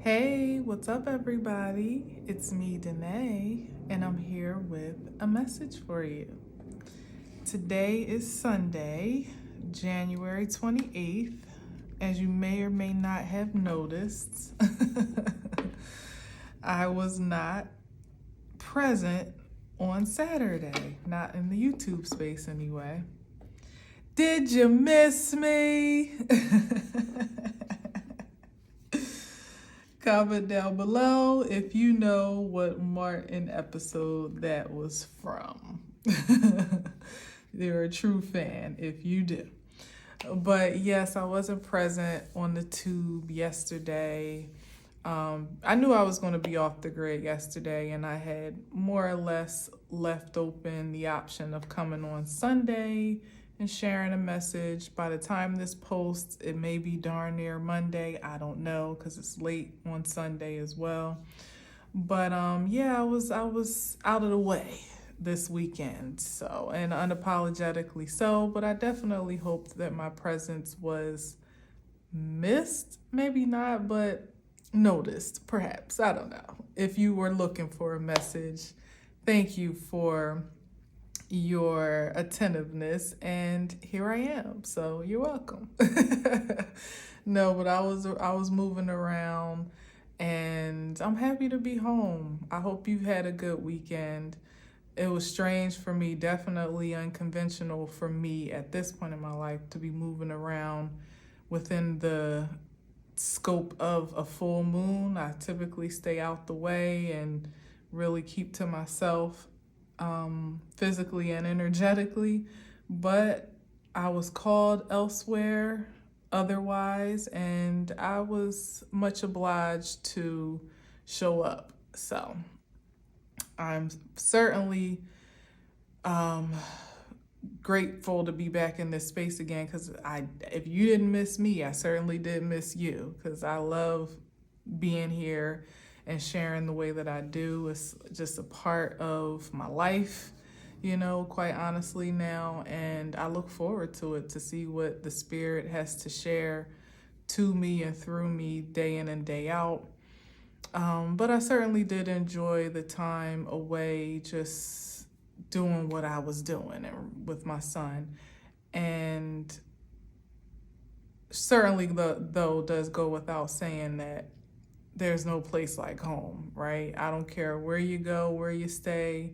Hey, what's up, everybody? It's me, Danae, and I'm here with a message for you. Today is Sunday, January 28th. As you may or may not have noticed, I was not present on Saturday, not in the YouTube space anyway. Did you miss me? Comment down below if you know what Martin episode that was from. You're a true fan if you do. But yes, I wasn't present on the tube yesterday. I knew I was going to be off the grid yesterday, and I had more or less left open the option of coming on Sunday and sharing a message. By the time this posts, it may be darn near Monday. I don't know because it's late on Sunday as well. But yeah, I was out of the way this weekend, so, and unapologetically so. But I definitely hoped that my presence was missed, maybe not, but noticed, perhaps. I don't know. If you were looking for a message, thank you for your attentiveness, and here I am. So you're welcome. No, but I was moving around, and I'm happy to be home. I hope you had a good weekend. It was strange for me, definitely unconventional for me at this point in my life to be moving around within the scope of a full moon. I typically stay out the way and really keep to myself, physically and energetically, but I was called elsewhere otherwise, and I was much obliged to show up. So I'm certainly grateful to be back in this space again, because if you didn't miss me, I certainly did miss you, because I love being here and sharing the way that I do. It's just a part of my life, quite honestly now, and I look forward to it, to see what the Spirit has to share to me and through me day in and day out. But I certainly did enjoy the time away, just doing what I was doing with my son. And certainly, though, does go without saying that there's no place like home, right? I don't care where you go, where you stay,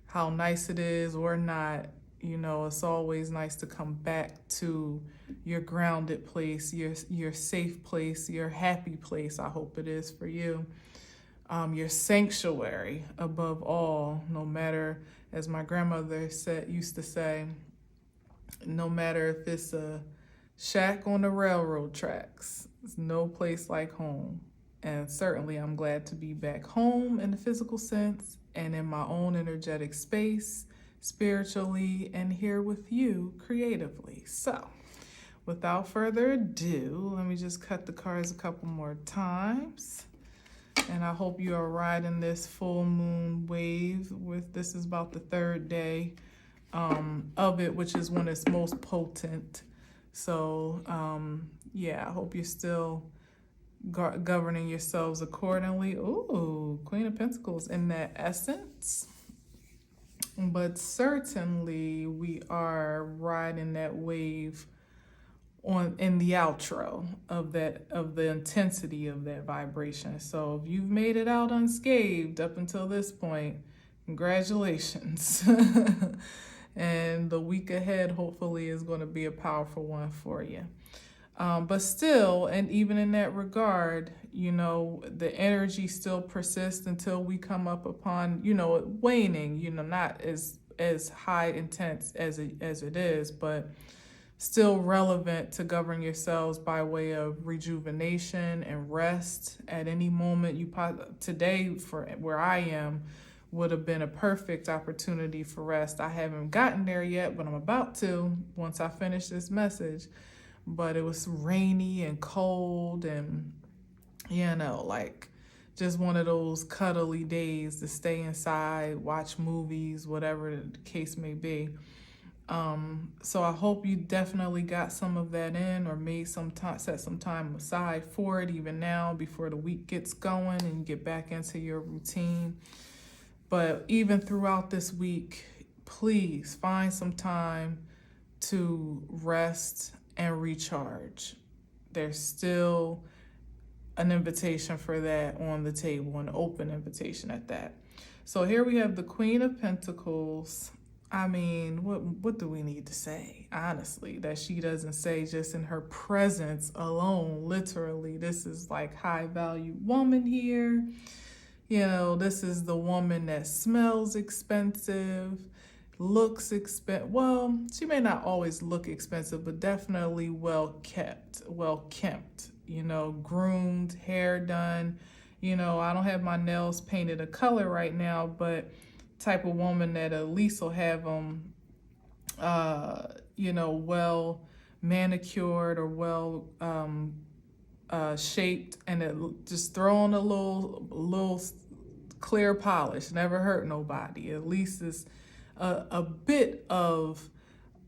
how nice it is or not. It's always nice to come back to your grounded place, your safe place, your happy place. I hope it is for you. Your sanctuary above all, no matter, as my grandmother used to say, no matter if it's a shack on the railroad tracks, there's no place like home. And certainly I'm glad to be back home in the physical sense and in my own energetic space, spiritually, and here with you creatively. So without further ado, let me just cut the cards a couple more times. And I hope you are riding this full moon wave. This is about the third day of it, which is when it's most potent. So yeah, I hope you're still governing yourselves accordingly. Ooh, Queen of Pentacles in that essence. But certainly we are riding that wave in the outro of the intensity of that vibration. So if you've made it out unscathed up until this point, congratulations. And the week ahead hopefully is going to be a powerful one for you. But still, and even in that regard, the energy still persists until we come up upon, waning, not as high intense as it is, but still relevant to govern yourselves by way of rejuvenation and rest at any moment. Today, for where I am, would have been a perfect opportunity for rest. I haven't gotten there yet, but I'm about to once I finish this message. But it was rainy and cold, and just one of those cuddly days to stay inside, watch movies, whatever the case may be. So I hope you definitely got some of that in, or made some time, set some time aside for it even now before the week gets going and you get back into your routine. But even throughout this week, please find some time to rest and recharge. There's still an invitation for that on the table, an open invitation at that. So here we have the Queen of Pentacles. I mean, what do we need to say, honestly, that she doesn't say just in her presence alone? Literally, this is like high value woman here. You know, this is the woman that smells expensive, looks expensive. Well, she may not always look expensive, but definitely well kept, well kempt, you know, groomed, hair done. You know, I don't have my nails painted a color right now, but type of woman that at least will have them, you know, well manicured or well shaped, and it just throw on a little clear polish. Never hurt nobody. At least it's a bit of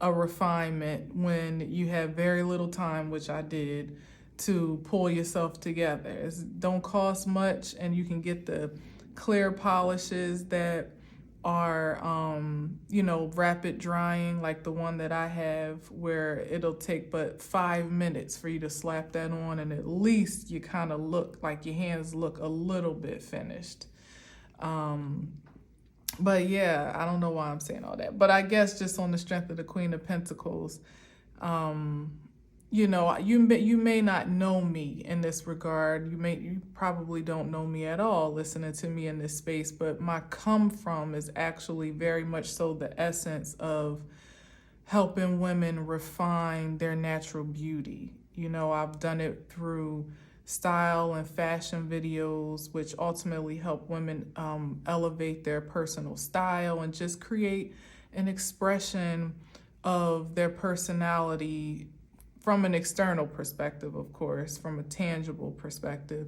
a refinement when you have very little time, which I did, to pull yourself together. It don't cost much, and you can get the clear polishes that are, you know, rapid drying, like the one that I have, where it'll take but 5 minutes for you to slap that on, and at least you kind of look like your hands look a little bit finished. But yeah, I don't know why I'm saying all that, but I guess just on the strength of the Queen of Pentacles, you know, you may not know me in this regard. You probably don't know me at all listening to me in this space, but my come from is actually very much so the essence of helping women refine their natural beauty. You know, I've done it through style and fashion videos, which ultimately help women elevate their personal style and just create an expression of their personality from an external perspective, of course, from a tangible perspective,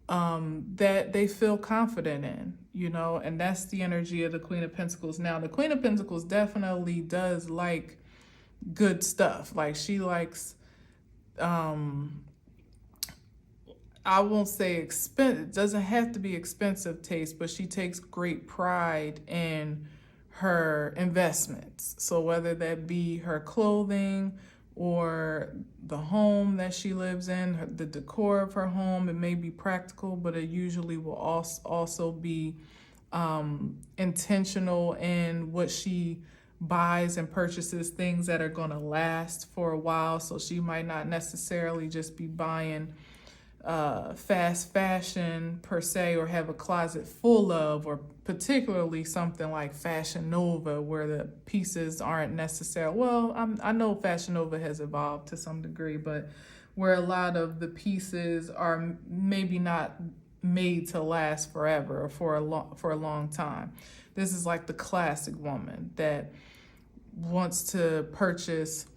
that they feel confident in, you know, and that's the energy of the Queen of Pentacles. Now, the Queen of Pentacles definitely does like good stuff. Like she likes, I won't say expensive, it doesn't have to be expensive taste, but she takes great pride in her investments. So whether that be her clothing, or the home that she lives in, the decor of her home, it may be practical, but it usually will also be intentional in what she buys and purchases, things that are going to last for a while. So she might not necessarily just be buying fast fashion per se, or have a closet full of, or particularly something like Fashion Nova, where the pieces aren't necessarily, well, I know Fashion Nova has evolved to some degree, but where a lot of the pieces are maybe not made to last forever or for a long time. This is like the classic woman that wants to purchase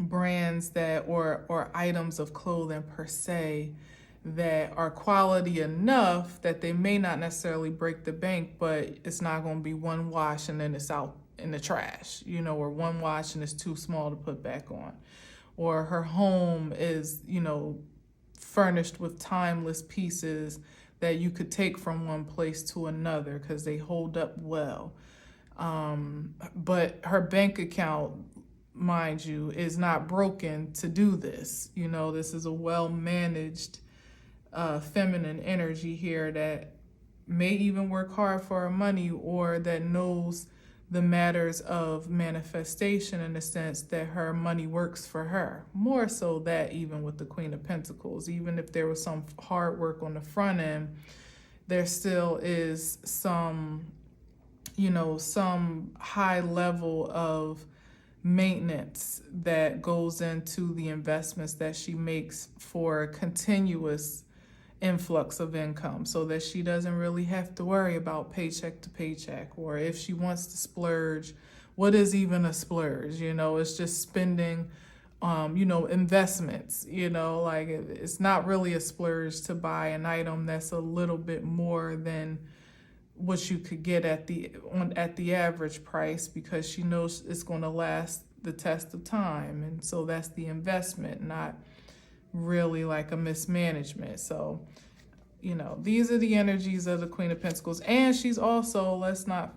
brands that or items of clothing per se that are quality enough that they may not necessarily break the bank, but it's not going to be one wash and then it's out in the trash, you know, or one wash and it's too small to put back on. Or her home is, you know, furnished with timeless pieces that you could take from one place to another because they hold up well. But her bank account, mind you, is not broken to do this. You know, this is a well-managed feminine energy here that may even work hard for her money, or that knows the matters of manifestation in the sense that her money works for her. More so that even with the Queen of Pentacles, even if there was some hard work on the front end, there still is some, you know, some high level of maintenance that goes into the investments that she makes for a continuous influx of income, so that she doesn't really have to worry about paycheck to paycheck. Or if she wants to splurge, what is even a splurge? You know, it's just spending, you know, investments, you know, like it's not really a splurge to buy an item that's a little bit more than what you could get at the average price, because she knows it's going to last the test of time. And so that's the investment, not really like a mismanagement. So, these are the energies of the Queen of Pentacles. And she's also, let's not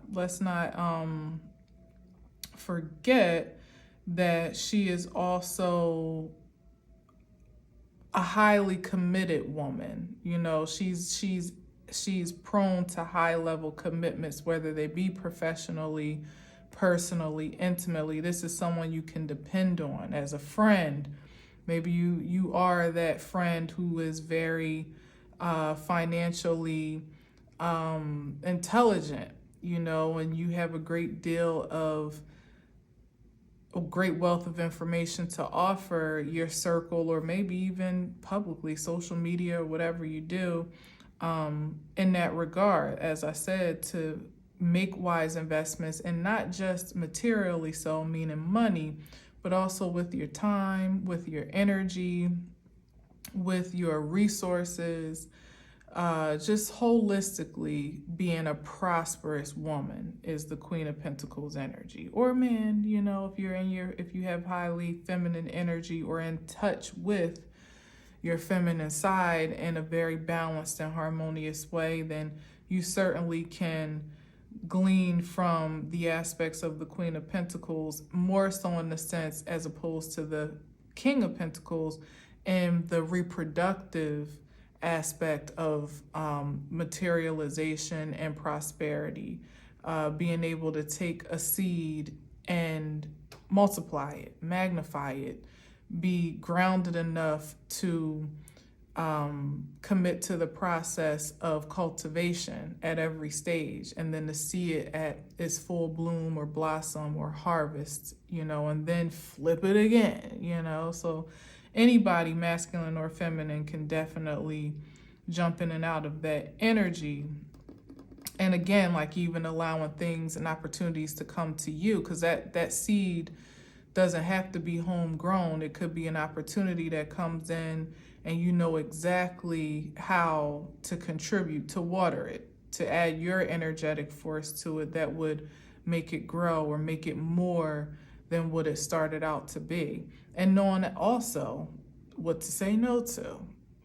forget that she is also a highly committed woman. She's prone to high level commitments, whether they be professionally, personally, intimately. This is someone you can depend on as a friend. Maybe you are that friend who is very financially intelligent, and you have a great deal of a great wealth of information to offer your circle, or maybe even publicly, social media, or whatever you do, in that regard, as I said, to make wise investments, and not just materially, so meaning money, but also with your time, with your energy, with your resources, just holistically being a prosperous woman is the Queen of Pentacles energy. Or man, if you have highly feminine energy, or in touch with your feminine side in a very balanced and harmonious way, then you certainly can glean from the aspects of the Queen of Pentacles, more so in the sense as opposed to the King of Pentacles, and the reproductive aspect of materialization and prosperity, being able to take a seed and multiply it, magnify it, be grounded enough to commit to the process of cultivation at every stage, and then to see it at its full bloom or blossom or harvest, and then flip it again, so anybody, masculine or feminine, can definitely jump in and out of that energy. And again, like even allowing things and opportunities to come to you, because that seed doesn't have to be homegrown. It could be an opportunity that comes in, and you know exactly how to contribute, to water it, to add your energetic force to it that would make it grow or make it more than what it started out to be. And knowing also what to say no to.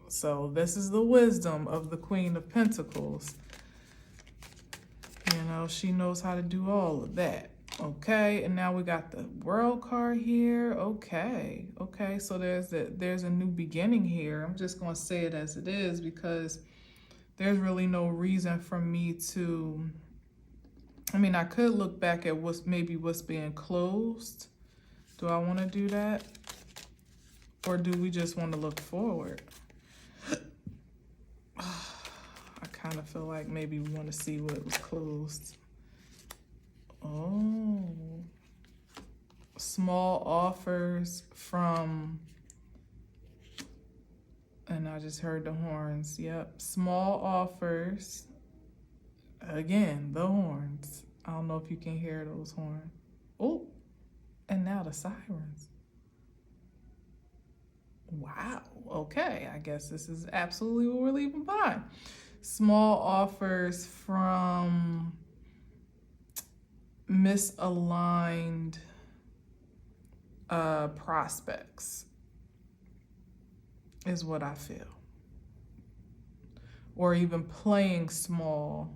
So this is the wisdom of the Queen of Pentacles. She knows how to do all of that. Okay, and now we got the World card here. Okay, so there's a new beginning here. I'm just going to say it as it is, because there's really no reason for me to, I could look back at what's being closed. Do I want to do that? Or do we just want to look forward? I kind of feel like maybe we want to see what was closed. Oh, small offers from, and I just heard the horns. Yep, small offers. Again, the horns. I don't know if you can hear those horns. Oh, and now the sirens. Wow, okay, I guess this is absolutely what we're leaving behind. Small offers from misaligned prospects is what I feel. Or even playing small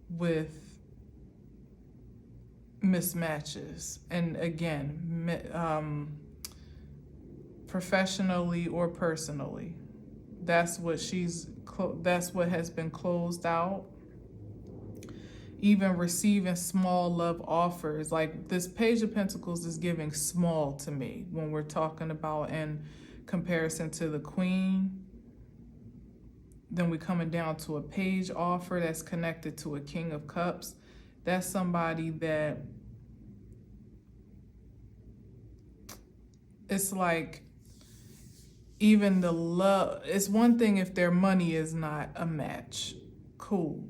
with mismatches. And again, professionally or personally, that's what has been closed out. Even receiving small love offers, like this Page of Pentacles is giving small to me when we're talking about in comparison to the Queen. Then we're coming down to a page offer that's connected to a King of Cups. That's somebody that it's like, even the love, it's one thing if their money is not a match, cool.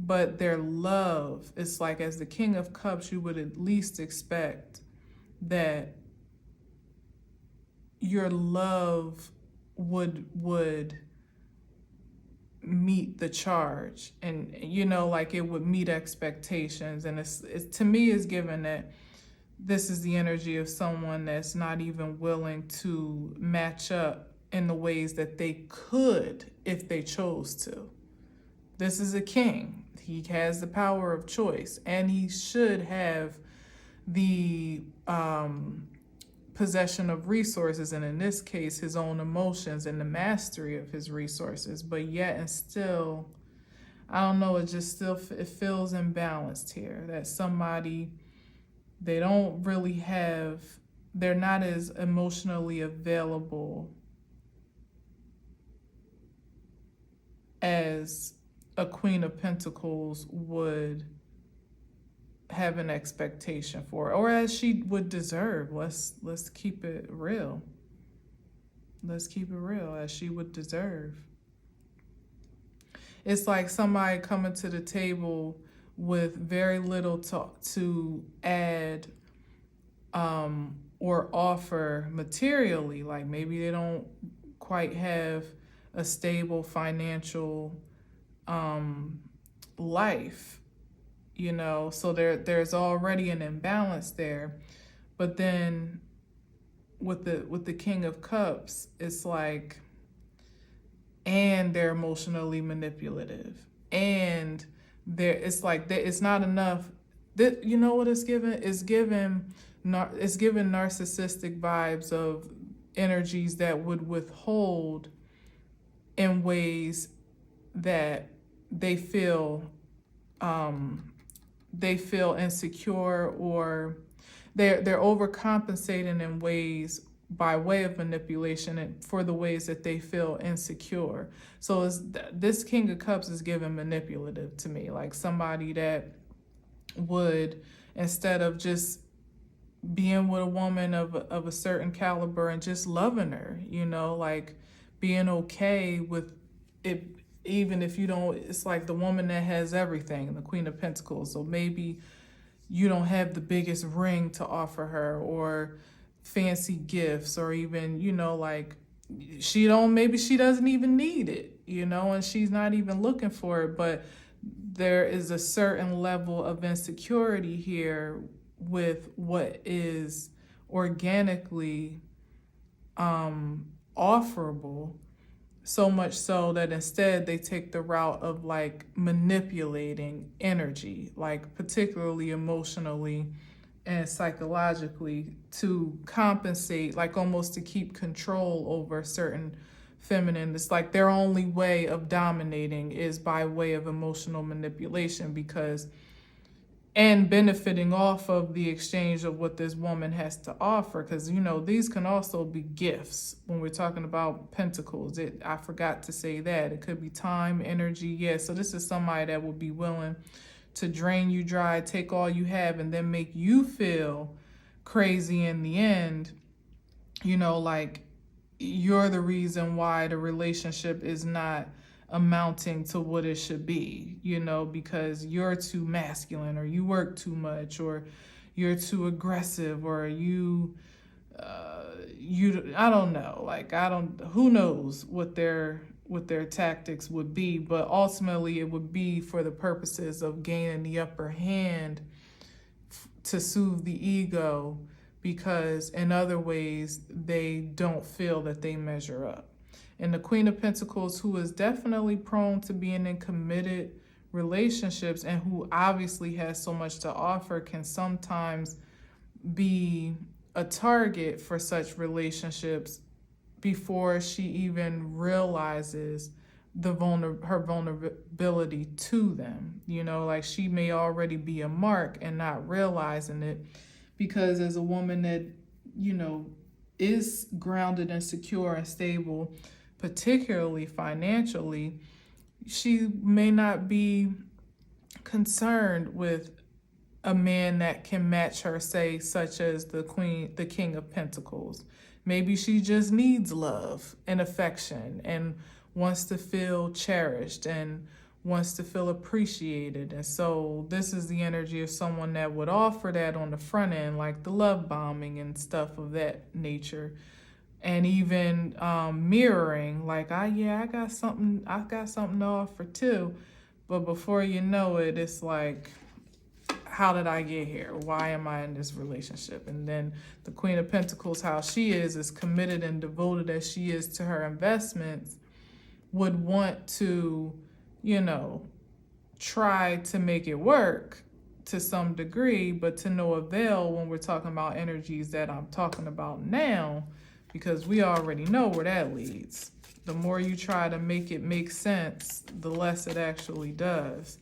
But their love, it's like, as the King of Cups, you would at least expect that your love would meet the charge, and like it would meet expectations. And it's to me is given that this is the energy of someone that's not even willing to match up in the ways that they could if they chose to. This is a king. He has the power of choice, and he should have the possession of resources, and in this case, his own emotions and the mastery of his resources. But yet and still, I don't know, it just still, it feels imbalanced here, that somebody, they don't really have, they're not as emotionally available as a Queen of Pentacles would have an expectation for, or as she would deserve. Let's keep it real. Let's keep it real, as she would deserve. It's like somebody coming to the table with very little to add or offer materially. Like maybe they don't quite have a stable financial life, so there's already an imbalance there. But then with the King of Cups, it's like, and they're emotionally manipulative, and it's like it's not enough. That, what it's given? It's given narcissistic vibes of energies that would withhold in ways that they feel insecure, or they're overcompensating in ways by way of manipulation and for the ways that they feel insecure. So this King of Cups is given manipulative to me, like somebody that would, instead of just being with a woman of a certain caliber and just loving her, like being okay with it, even if you don't, it's like the woman that has everything, the Queen of Pentacles. So maybe you don't have the biggest ring to offer her, or fancy gifts, or even, like maybe she doesn't even need it, and she's not even looking for it. But there is a certain level of insecurity here with what is organically offerable, so much so that instead they take the route of like manipulating energy, like particularly emotionally and psychologically, to compensate, like almost to keep control over certain feminine. It's like their only way of dominating is by way of emotional manipulation, and benefiting off of the exchange of what this woman has to offer. Because, these can also be gifts when we're talking about pentacles. I forgot to say that. It could be time, energy. Yeah, so this is somebody that would be willing to drain you dry, take all you have, and then make you feel crazy in the end. Like you're the reason why the relationship is not amounting to what it should be, because you're too masculine, or you work too much, or you're too aggressive, or I don't know, like who knows what their tactics would be, but ultimately it would be for the purposes of gaining the upper hand to soothe the ego, because in other ways they don't feel that they measure up. And the Queen of Pentacles, who is definitely prone to being in committed relationships and who obviously has so much to offer, can sometimes be a target for such relationships before she even realizes her vulnerability to them. Like she may already be a mark and not realizing it, because as a woman that, is grounded and secure and stable, particularly financially, she may not be concerned with a man that can match her, say, such as the King of Pentacles. Maybe she just needs love and affection and wants to feel cherished and wants to feel appreciated. And so this is the energy of someone that would offer that on the front end, like the love bombing and stuff of that nature. and even mirroring, like, I got something to offer too. But before you know it, it's like, how did I get here? Why am I in this relationship? And then the Queen of Pentacles, how she is committed and devoted as she is to her investments, would want to, you know, try to make it work to some degree, but to no avail when we're talking about energies that I'm talking about now, because we already know where that leads. The more you try to make it make sense, the less it actually does.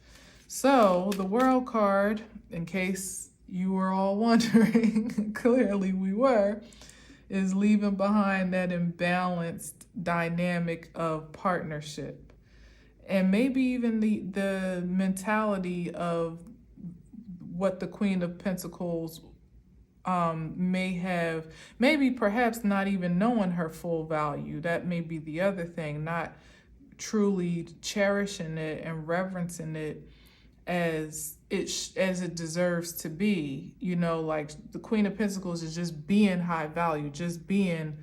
So the World card, in case you were all wondering, clearly we were, is leaving behind that imbalanced dynamic of partnership. And maybe even the mentality of what the Queen of Pentacles may have, maybe perhaps not even knowing her full value. That may be the other thing, not truly cherishing it and reverencing it as it deserves to be. You know, like the Queen of Pentacles is just being high value, just being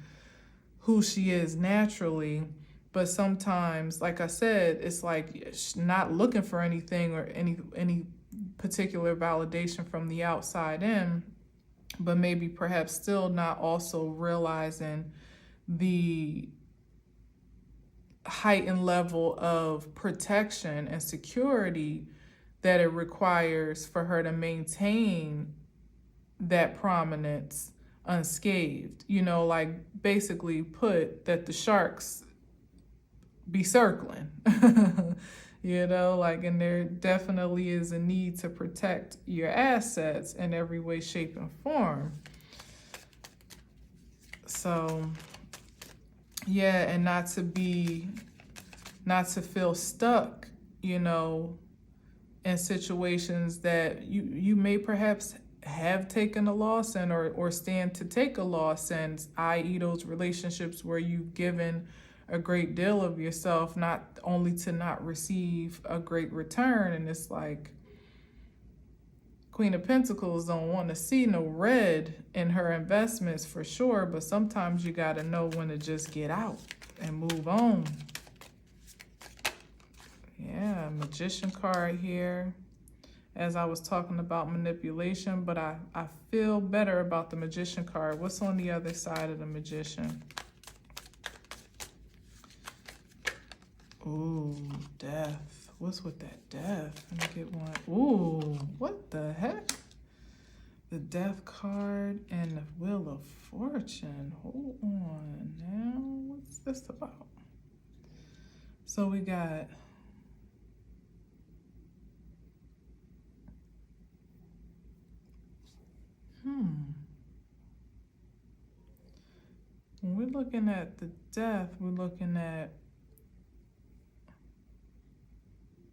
who she is naturally. But sometimes, like I said, it's like not looking for anything or any particular validation from the outside in, but maybe perhaps still not also realizing the heightened level of protection and security that it requires for her to maintain that prominence unscathed. You know, like basically put that the sharks be circling. You know, like, and there definitely is a need to protect your assets in every way, shape, and form. So, yeah, and not to feel stuck, you know, in situations that you may perhaps have taken a loss in, or stand to take a loss in, i.e. those relationships where you've given a great deal of yourself, not only to not receive a great return. And it's like, Queen of Pentacles don't want to see no red in her investments for sure, but sometimes you got to know when to just get out and move on. Yeah, Magician card here, as I was talking about manipulation, but I feel better about the Magician card. What's on the other side of the Magician? Ooh, Death. What's with that Death? Let me get one. Ooh, what the heck? The Death card and the Wheel of Fortune. Hold on now. What's this about? So we got when we're looking at the Death, we're looking at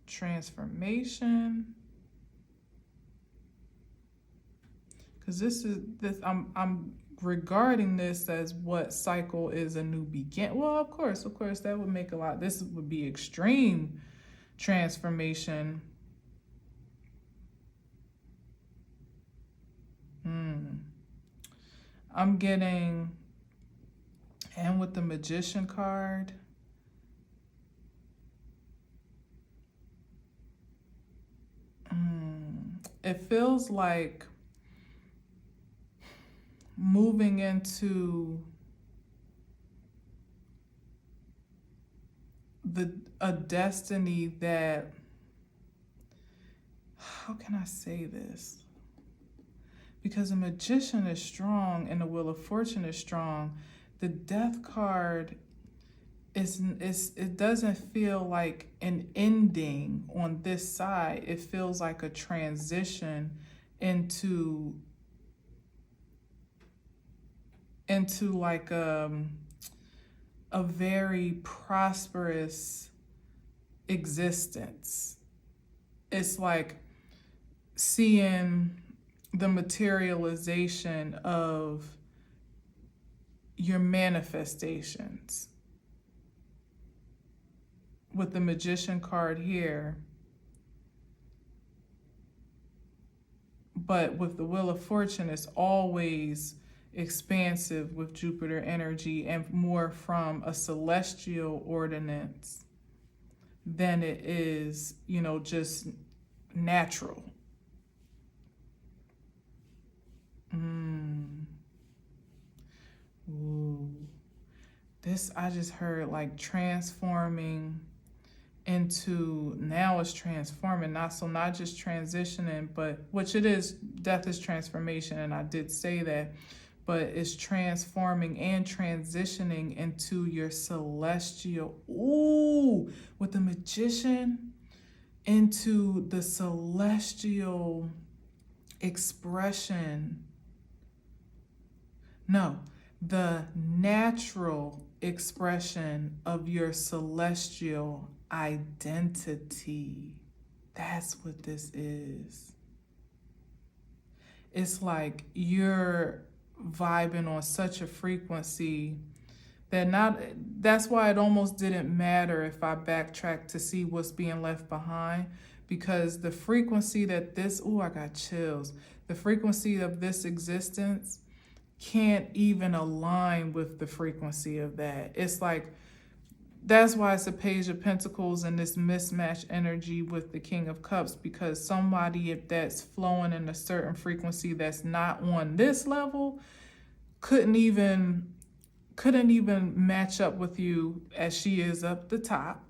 transformation, because I'm regarding this as what cycle is a new begin. Well, of course that would make a lot. This would be extreme transformation. I'm getting, and with the Magician card, it feels like moving into a destiny that, how can I say this? Because the Magician is strong and the Wheel of Fortune is strong. The Death card it doesn't feel like an ending on this side. It feels like a transition into like a very prosperous existence. It's like seeing the materialization of your manifestations. With the Magician card here, but with the Wheel of Fortune, it's always expansive with Jupiter energy and more from a celestial ordinance than it is, just natural. Ooh. This, I just heard like transforming into, now it's transforming, not just transitioning, but which it is, death is transformation, and I did say that, but it's transforming and transitioning into your celestial, with the Magician, into the celestial expression. No, the natural expression of your celestial identity. That's what this is. It's like you're vibing on such a frequency that's why it almost didn't matter if I backtracked to see what's being left behind, because the frequency that I got chills. The frequency of this existence can't even align with the frequency of that. It's like, that's why it's a Page of Pentacles and this mismatched energy with the King of Cups, because somebody that's flowing in a certain frequency that's not on this level couldn't even match up with you as she is up the top,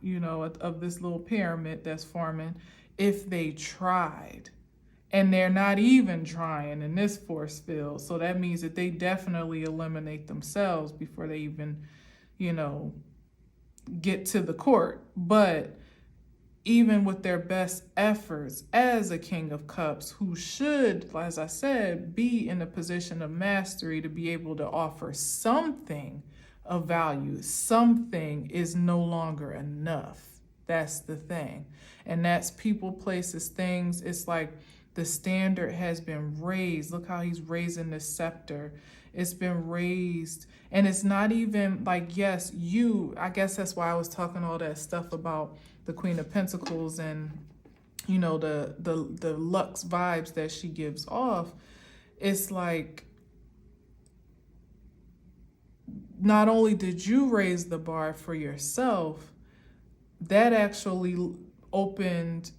of this little pyramid that's forming, if they tried. And they're not even trying in this force field. So that means that they definitely eliminate themselves before they even, get to the court. But even with their best efforts as a King of Cups, who should, as I said, be in a position of mastery to be able to offer something of value, something is no longer enough. That's the thing. And that's people, places, things. It's like the standard has been raised. Look how he's raising the scepter. It's been raised. And it's not even like, yes, I guess that's why I was talking all that stuff about the Queen of Pentacles and, the luxe vibes that she gives off. It's like, not only did you raise the bar for yourself, that actually opened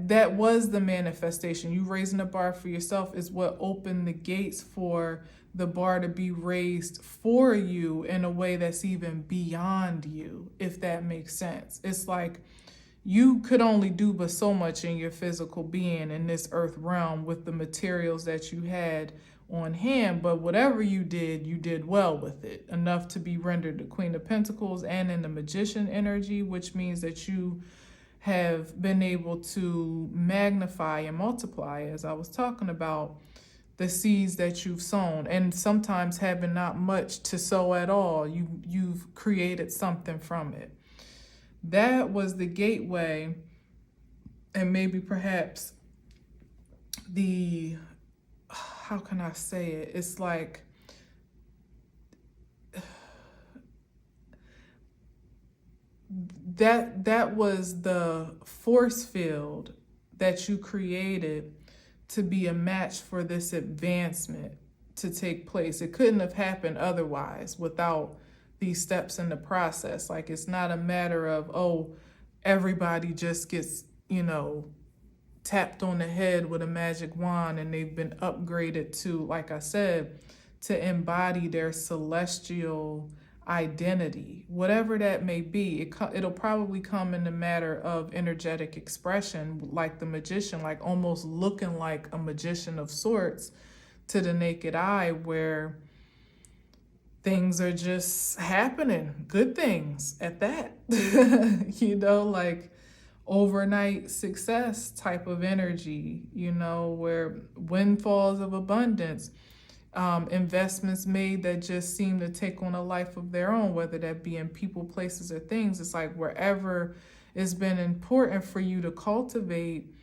that was the manifestation. You raising the bar for yourself is what opened the gates for the bar to be raised for you in a way that's even beyond you, if that makes sense. It's like you could only do but so much in your physical being in this earth realm with the materials that you had on hand, but whatever you did well with it, enough to be rendered the Queen of Pentacles and in the Magician energy, which means that you have been able to magnify and multiply, as I was talking about, the seeds that you've sown. And sometimes having not much to sow at all, you've created something from it. That was the gateway, and maybe perhaps how can I say it? It's like that was the force field that you created to be a match for this advancement to take place. It couldn't have happened otherwise without these steps in the process. Like, it's not a matter of, everybody just gets, tapped on the head with a magic wand and they've been upgraded to, like I said, to embody their celestial identity, whatever that may be. It'll probably come in the matter of energetic expression, like the Magician, like almost looking like a magician of sorts to the naked eye, where things are just happening, good things at that, like overnight success type of energy, where windfalls of abundance, investments made that just seem to take on a life of their own, whether that be in people, places, or things. It's like wherever it's been important for you to cultivate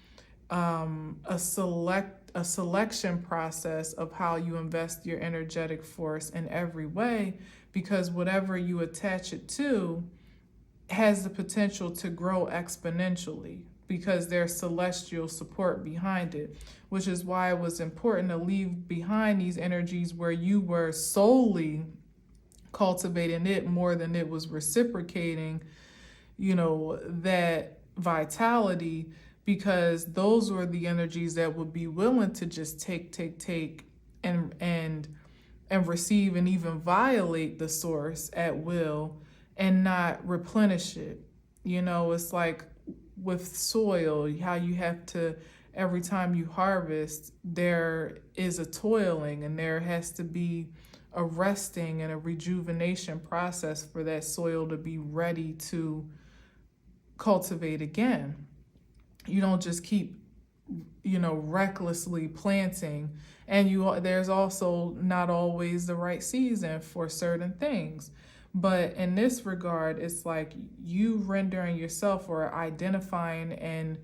a selection process of how you invest your energetic force in every way, because whatever you attach it to has the potential to grow exponentially. because there's celestial support behind it, which is why it was important to leave behind these energies where you were solely cultivating it more than it was reciprocating, that vitality, because those were the energies that would be willing to just take and receive and even violate the source at will and not replenish it. It's like with soil, how you have to, every time you harvest, there is a toiling and there has to be a resting and a rejuvenation process for that soil to be ready to cultivate again. You don't just keep, recklessly planting, and there's also not always the right season for certain things. But in this regard, it's like you rendering yourself or identifying and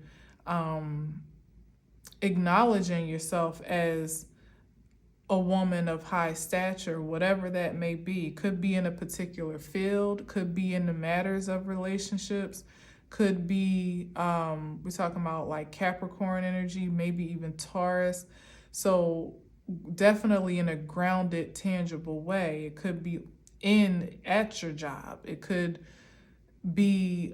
acknowledging yourself as a woman of high stature, whatever that may be. Could be in a particular field, could be in the matters of relationships, could be, we're talking about like Capricorn energy, maybe even Taurus. So definitely in a grounded, tangible way. It could be at your job. It could be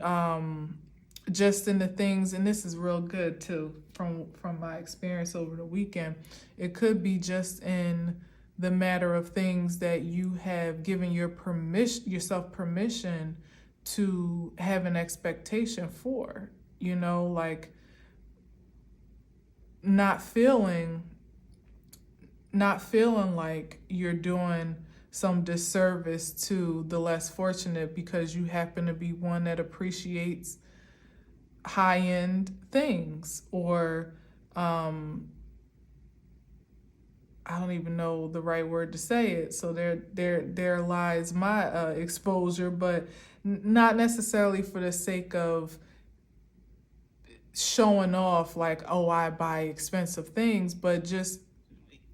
just in the things, and this is real good too from my experience over the weekend. It could be just in the matter of things that you have given yourself permission to have an expectation for, like not feeling like you're doing some disservice to the less fortunate because you happen to be one that appreciates high-end things, or I don't even know the right word to say it. So there lies my exposure, but not necessarily for the sake of showing off like, oh, I buy expensive things, but just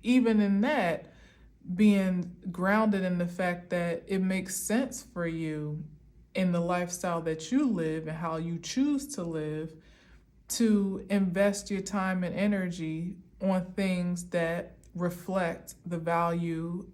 even in that, being grounded in the fact that it makes sense for you in the lifestyle that you live and how you choose to live, to invest your time and energy on things that reflect the value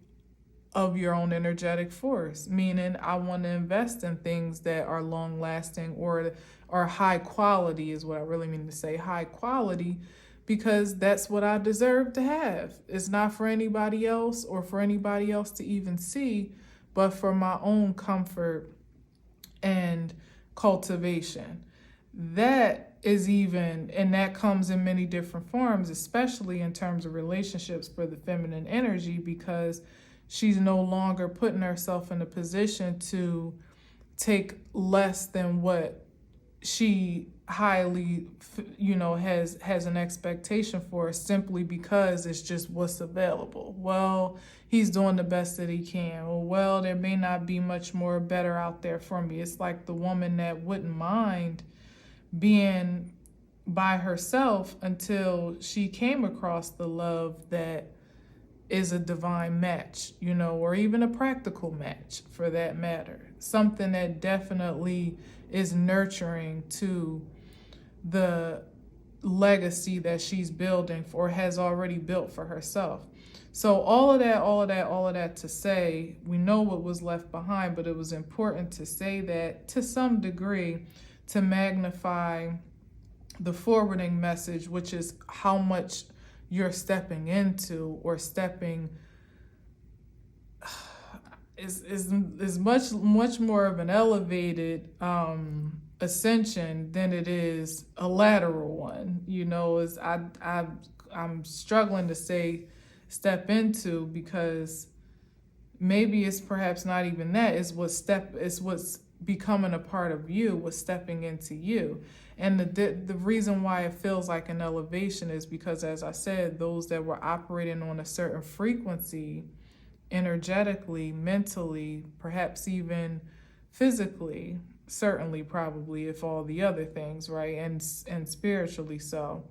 of your own energetic force. Meaning, I want to invest in things that are long lasting or high quality, is what I really mean to say, high quality, because that's what I deserve to have. It's not for anybody else or for anybody else to even see, but for my own comfort and cultivation. That is and that comes in many different forms, especially in terms of relationships for the feminine energy, because she's no longer putting herself in a position to take less than what she highly, has an expectation for, simply because it's just what's available. Well, he's doing the best that he can. Or, well, there may not be much more better out there for me. It's like the woman that wouldn't mind being by herself until she came across the love that is a divine match, or even a practical match for that matter. Something that definitely is nurturing to the legacy that she's building or has already built for herself. So all of that to say, we know what was left behind, but it was important to say that to some degree to magnify the forwarding message, which is how much you're stepping into or stepping is much more of an elevated ascension than it is a lateral one. I'm struggling to say step into, because maybe it's perhaps not even that. It's what's becoming a part of you, what's stepping into you. And the reason why it feels like an elevation is because, as I said, those that were operating on a certain frequency, energetically, mentally, perhaps even physically, certainly, probably, if all the other things, right, and spiritually so,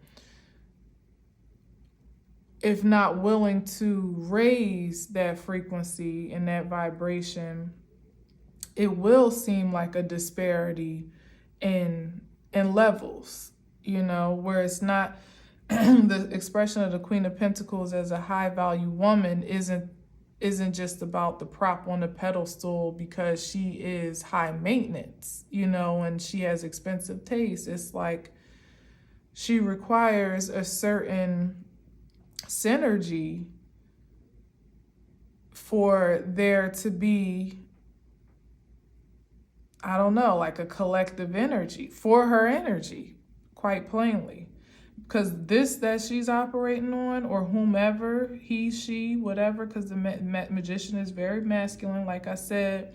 if not willing to raise that frequency and that vibration, it will seem like a disparity in levels, you know, where it's not the expression of the Queen of Pentacles as a high value woman isn't just about the prop on the pedestal because she is high maintenance, you know, and she has expensive taste. It's like she requires a certain synergy for there to be, I don't know, like a collective energy for her energy, quite plainly. Because this that she's operating on, or whomever, he, she, whatever, because the magician is very masculine, like I said,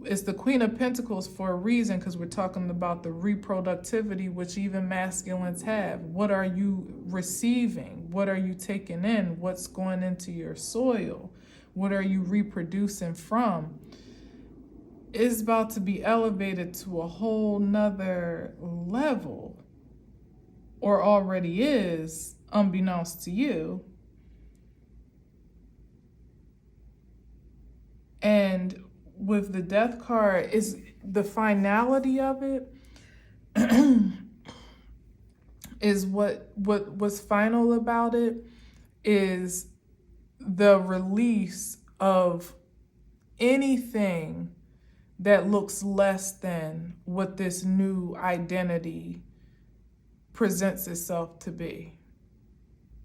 it's the Queen of Pentacles for a reason, because we're talking about the reproductivity, which even masculines have. What are you receiving? What are you taking in? What's going into your soil? What are you reproducing from? It's about to be elevated to a whole nother level, or already is, unbeknownst to you. And with the Death card, is the finality of it is what's final about it is the release of anything that looks less than what this new identity presents itself to be.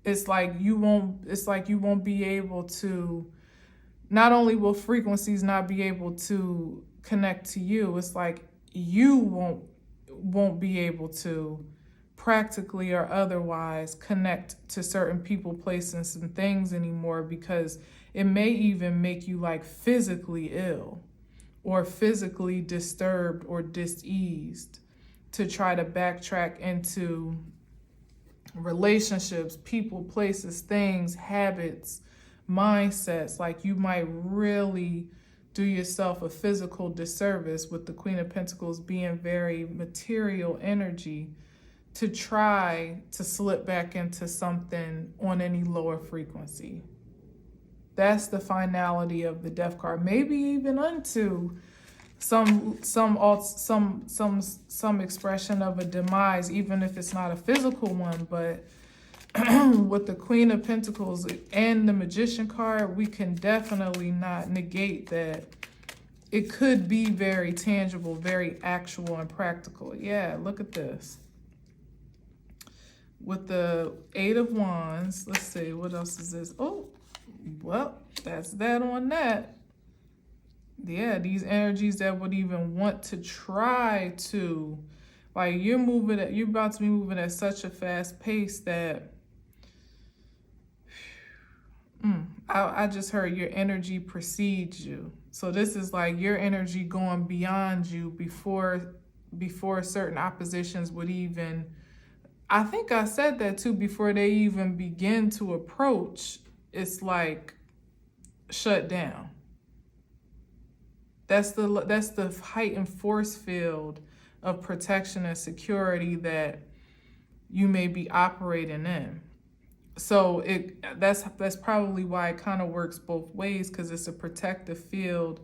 It's like you won't be able to, not only will frequencies not be able to connect to you, it's like you won't be able to practically or otherwise connect to certain people, places, and things anymore, because it may even make you like physically ill or physically disturbed or diseased to try to backtrack into relationships, people, places, things, habits, mindsets. Like you might really do yourself a physical disservice with the Queen of Pentacles being very material energy to try to slip back into something on any lower frequency. That's the finality of the Death card. Maybe even unto some expression of a demise, even if it's not a physical one. But with the Queen of Pentacles and the Magician card, we can definitely not negate that it could be very tangible, very actual and practical. Yeah, look at this. With the Eight of Wands, let's see, what else is this? Oh, well, that's that on that. Yeah, these energies that would even want to try to, like you're about to be moving at such a fast pace that I just heard your energy precedes you. So this is like your energy going beyond you before certain oppositions would even, I think I said that too, before they even begin to approach, it's like shut down. That's the heightened force field of protection and security that you may be operating in. So that's probably why it kind of works both ways, because it's a protective field,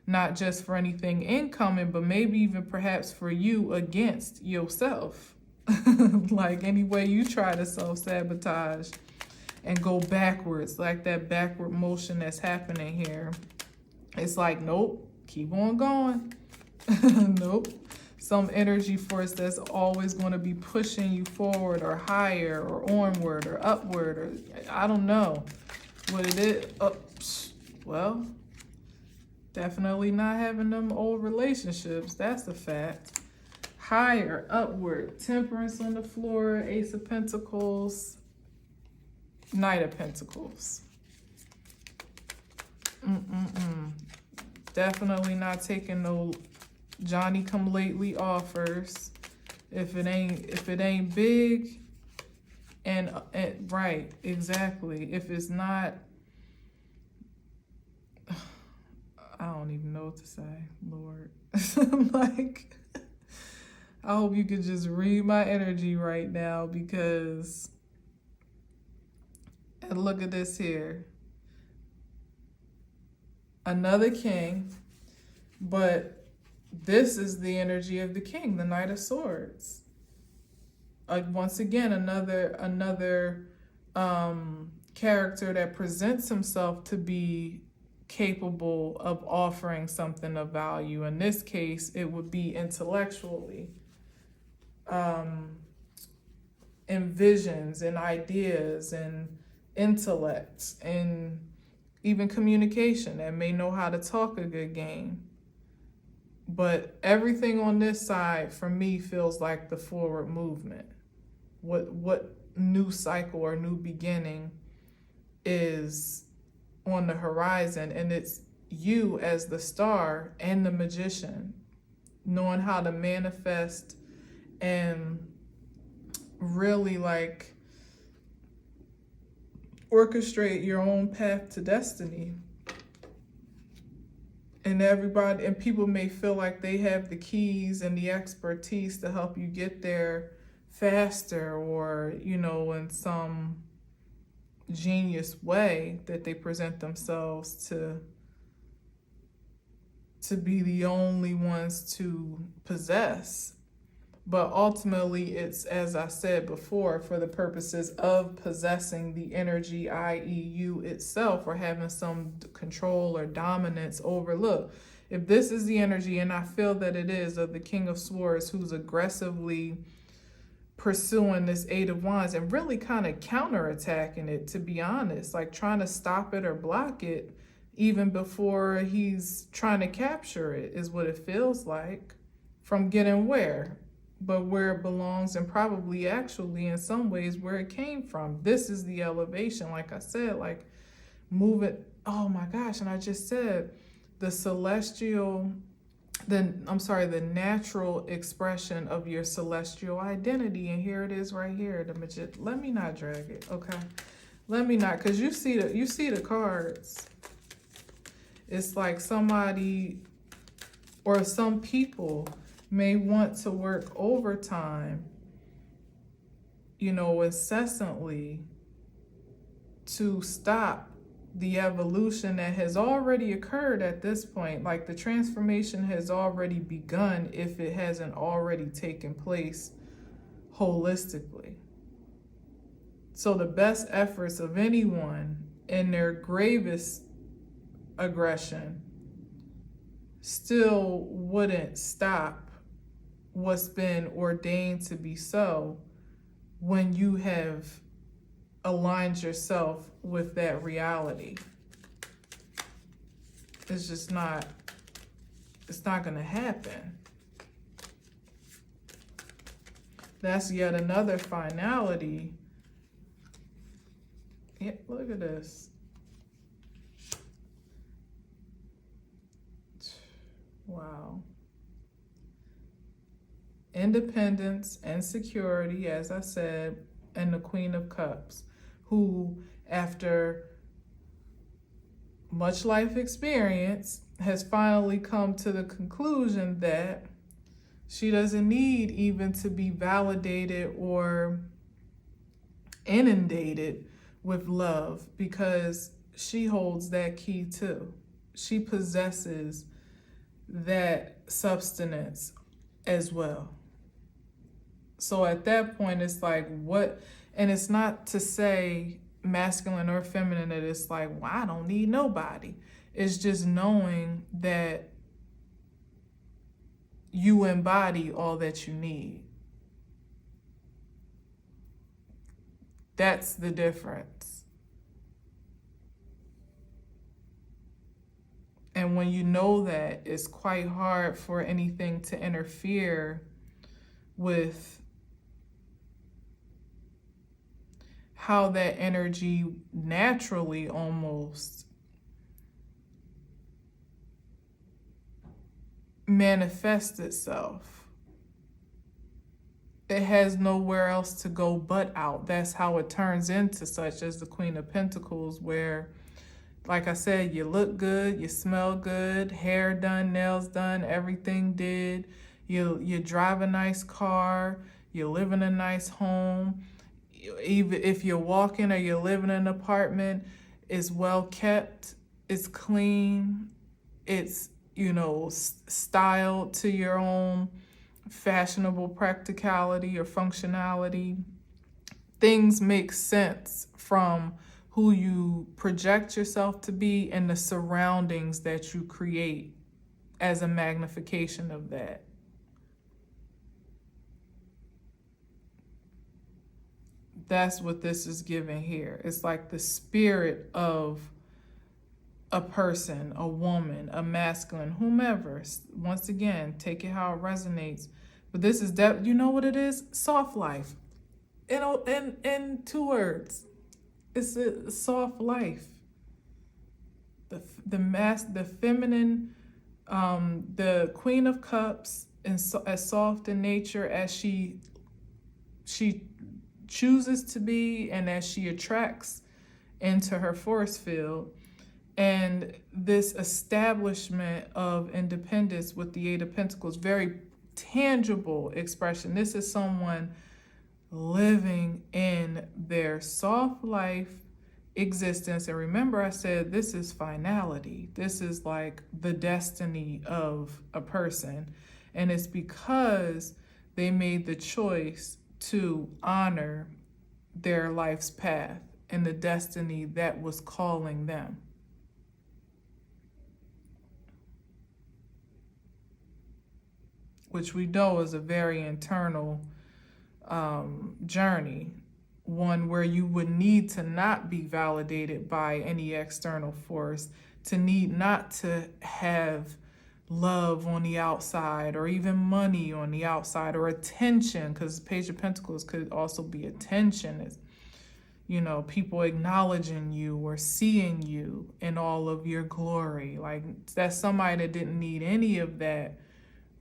not just for anything incoming, but maybe even perhaps for you against yourself. Like any way you try to self-sabotage and go backwards, like that backward motion that's happening here. It's like, nope, keep on going. Nope. Some energy force that's always going to be pushing you forward or higher or onward or upward, or I don't know what it is. Well, definitely not having them old relationships. That's a fact. Higher, upward, Temperance on the floor, Ace of Pentacles, Knight of Pentacles. Definitely not taking no Johnny come lately offers if it ain't big and right, exactly. If it's not, I don't even know what to say, Lord. Like, I hope you could just read my energy right now, because, and look at this here. Another king, but this is the energy of the king, the Knight of Swords. once again, another character that presents himself to be capable of offering something of value. In this case, it would be intellectually, and visions and ideas and intellects and even communication, that may know how to talk a good game. But everything on this side for me feels like the forward movement. What new cycle or new beginning is on the horizon, and it's you as the star and the magician, knowing how to manifest and really like orchestrate your own path to destiny. And everybody and people may feel like they have the keys and the expertise to help you get there faster, or, you know, in some genius way that they present themselves to be the only ones to possess. But ultimately, it's, as I said before, for the purposes of possessing the energy, i.e. you itself, or having some control or dominance over. Look, if this is the energy, and I feel that it is, of the King of Swords, who's aggressively pursuing this Eight of Wands and really kind of counterattacking it, to be honest, like trying to stop it or block it even before he's trying to capture it, is what it feels like, from getting where? But where it belongs, and probably actually in some ways where it came from. This is the elevation, like I said, like move it. Oh my gosh, and I just said the the natural expression of your celestial identity. And here it is right here, the magician. Let me not drag it, okay? Let me not, because you see the cards. It's like somebody or some people may want to work overtime, you know, incessantly to stop the evolution that has already occurred at this point. Like the transformation has already begun if it hasn't already taken place holistically. So the best efforts of anyone in their gravest aggression still wouldn't stop what's been ordained to be so when you have aligned yourself with that reality. It's just not, it's not going to happen. That's yet another finality. Yeah, look at this. Wow. Independence and security, as I said, and the Queen of Cups, who, after much life experience, has finally come to the conclusion that she doesn't need even to be validated or inundated with love, because she holds that key too. She possesses that substance as well. So at that point, it's like, what? And it's not to say masculine or feminine that it's like, well, I don't need nobody. It's just knowing that you embody all that you need. That's the difference. And when you know that, it's quite hard for anything to interfere with how that energy naturally almost manifests itself. It has nowhere else to go but out. That's how it turns into such as the Queen of Pentacles, where, like I said, you look good, you smell good, hair done, nails done, everything did. You drive a nice car, you live in a nice home. Even if you're walking or you're living in an apartment, it's well kept, it's clean, it's, you know, styled to your own fashionable practicality or functionality. Things make sense from who you project yourself to be and the surroundings that you create as a magnification of that. That's what this is giving here. It's like the spirit of a person, a woman, a masculine, whomever. Once again, take it how it resonates. But this is that, you know what it is? Soft life. In 2 words, it's a soft life. The feminine, the Queen of Cups, and as soft in nature as she chooses to be, and as she attracts into her force field, and this establishment of independence with the Eight of Pentacles, very tangible expression. This is someone living in their soft life existence. And remember, I said this is finality. This is like the destiny of a person. And it's because they made the choice to honor their life's path and the destiny that was calling them. Which we know is a very internal journey, one where you would need to not be validated by any external force, to need not to have love on the outside or even money on the outside or attention, because Page of Pentacles could also be attention. It's, you know, people acknowledging you or seeing you in all of your glory. Like, that's somebody that didn't need any of that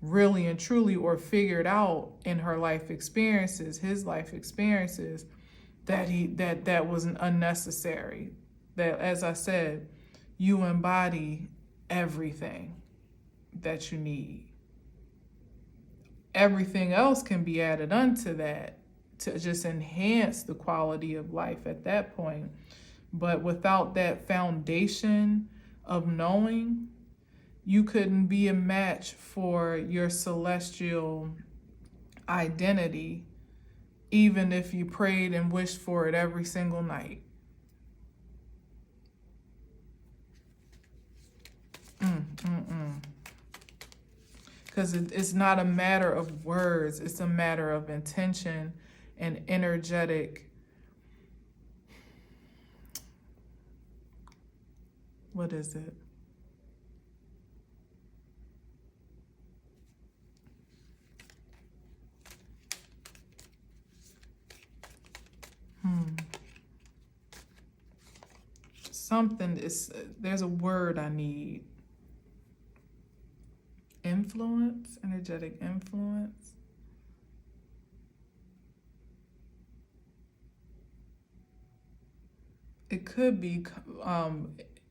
really and truly, or figured out in her life experiences, his life experiences, that was unnecessary. That, as I said, you embody everything that you need. Everything else can be added unto that to just enhance the quality of life at that point. But without that foundation of knowing, you couldn't be a match for your celestial identity, even if you prayed and wished for it every single night. Because it's not a matter of words, it's a matter of intention and energetic, what is it? Something is, there's a word I need. Influence, energetic influence. It could be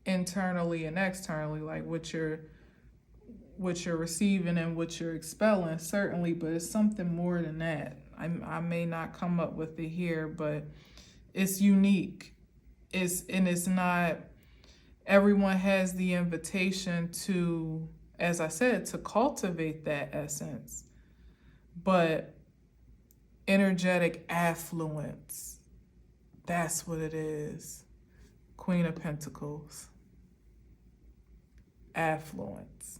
internally and externally, like what you're receiving and what you're expelling, certainly, but it's something more than that. I may not come up with it here, but it's unique. It's not, everyone has the invitation to, as I said, to cultivate that essence, but energetic affluence, that's what it is. Queen of Pentacles, affluence.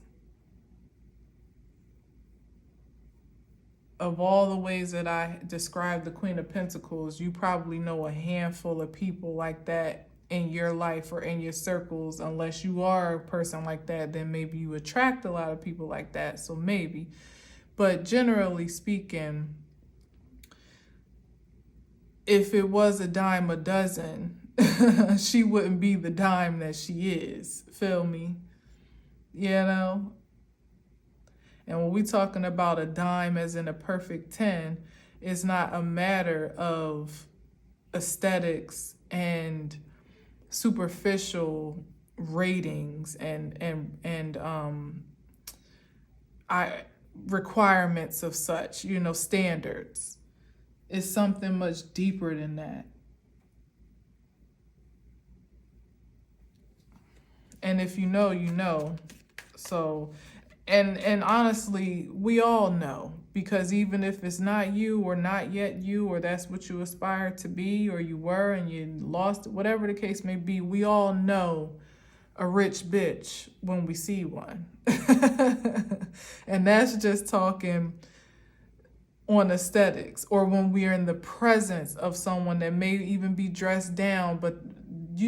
Of all the ways that I describe the Queen of Pentacles, you probably know a handful of people like that in your life or in your circles. Unless you are a person like that, then maybe you attract a lot of people like that, so maybe. But generally speaking, if it was a dime a dozen, she wouldn't be the dime that she is. Feel me? You know? And when we're talking about a dime as in a perfect 10, it's not a matter of aesthetics and superficial ratings and requirements of such, you know, standards. It's something much deeper than that. And if you know, you know. So And honestly, we all know, because even if it's not you or not yet you, or that's what you aspire to be, or you were and you lost it, whatever the case may be, we all know a rich bitch when we see one. And that's just talking on aesthetics, or when we are in the presence of someone that may even be dressed down, but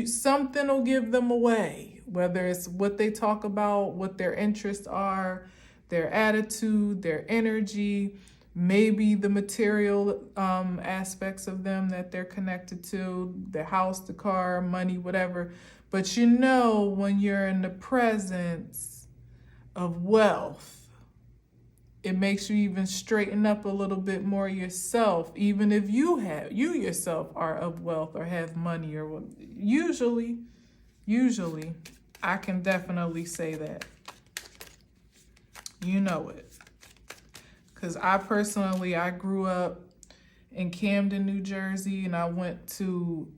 something will give them away, whether it's what they talk about, what their interests are, their attitude, their energy, maybe the material aspects of them that they're connected to, the house, the car, money, whatever. But you know, when you're in the presence of wealth, it makes you even straighten up a little bit more yourself, even if you yourself are of wealth or have money, or usually, I can definitely say that. You know it. Because I grew up in Camden, New Jersey, and I went to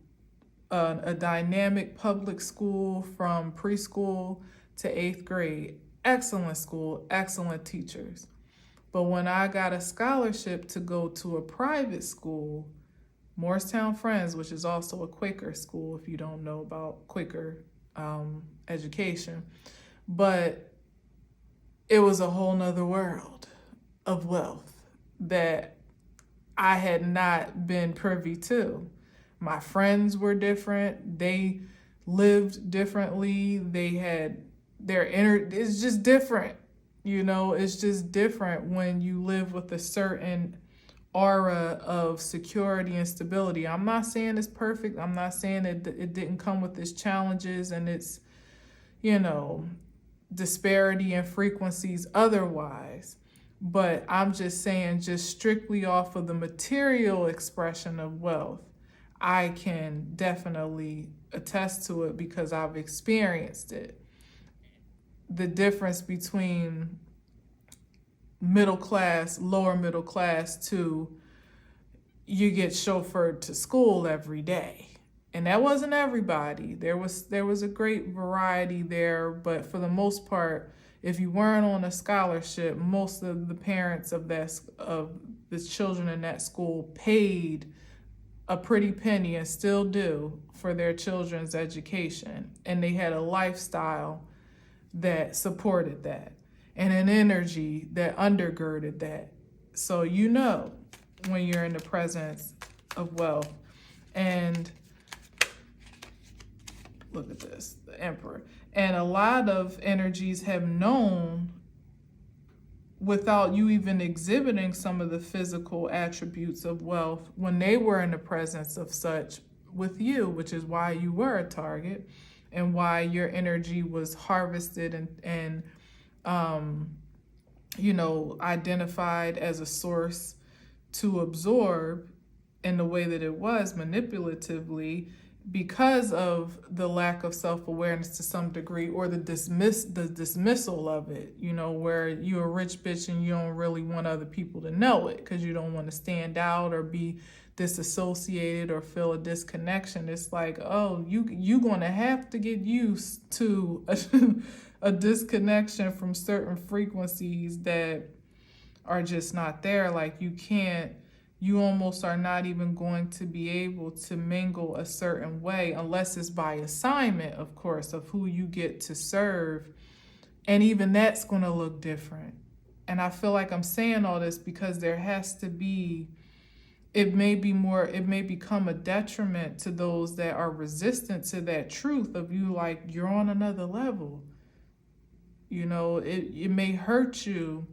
a dynamic public school from preschool to 8th grade. Excellent school, excellent teachers. But when I got a scholarship to go to a private school, Morristown Friends, which is also a Quaker school, if you don't know about Quaker education, but it was a whole nother world of wealth that I had not been privy to. My friends were different. They lived differently. They had it's just different. You know, it's just different when you live with a certain aura of security and stability. I'm not saying it's perfect. I'm not saying that it didn't come with its challenges and its, disparity and frequencies otherwise. But I'm just saying, just strictly off of the material expression of wealth, I can definitely attest to it because I've experienced it. The difference between middle class, lower middle class, to you get chauffeured to school every day. And that wasn't everybody. There was a great variety there, but for the most part, if you weren't on a scholarship, most of the parents of the children in that school paid a pretty penny, and still do, for their children's education. And they had a lifestyle that supported that, and an energy that undergirded that. So you know when you're in the presence of wealth. And look at this, the Emperor. And a lot of energies have known, without you even exhibiting some of the physical attributes of wealth, when they were in the presence of such with you, which is why you were a target and why your energy was harvested and identified as a source to absorb in the way that it was, manipulatively, because of the lack of self-awareness to some degree, or the dismissal of it, where you're a rich bitch and you don't really want other people to know it because you don't want to stand out or be disassociated or feel a disconnection. It's like, oh, you're going to have to get used to a disconnection from certain frequencies that are just not there. Like you almost are not even going to be able to mingle a certain way, unless it's by assignment, of course, of who you get to serve. And even that's going to look different. And I feel like I'm saying all this because there has to be, it may become a detriment to those that are resistant to that truth of you, like, you're on another level. It may hurt you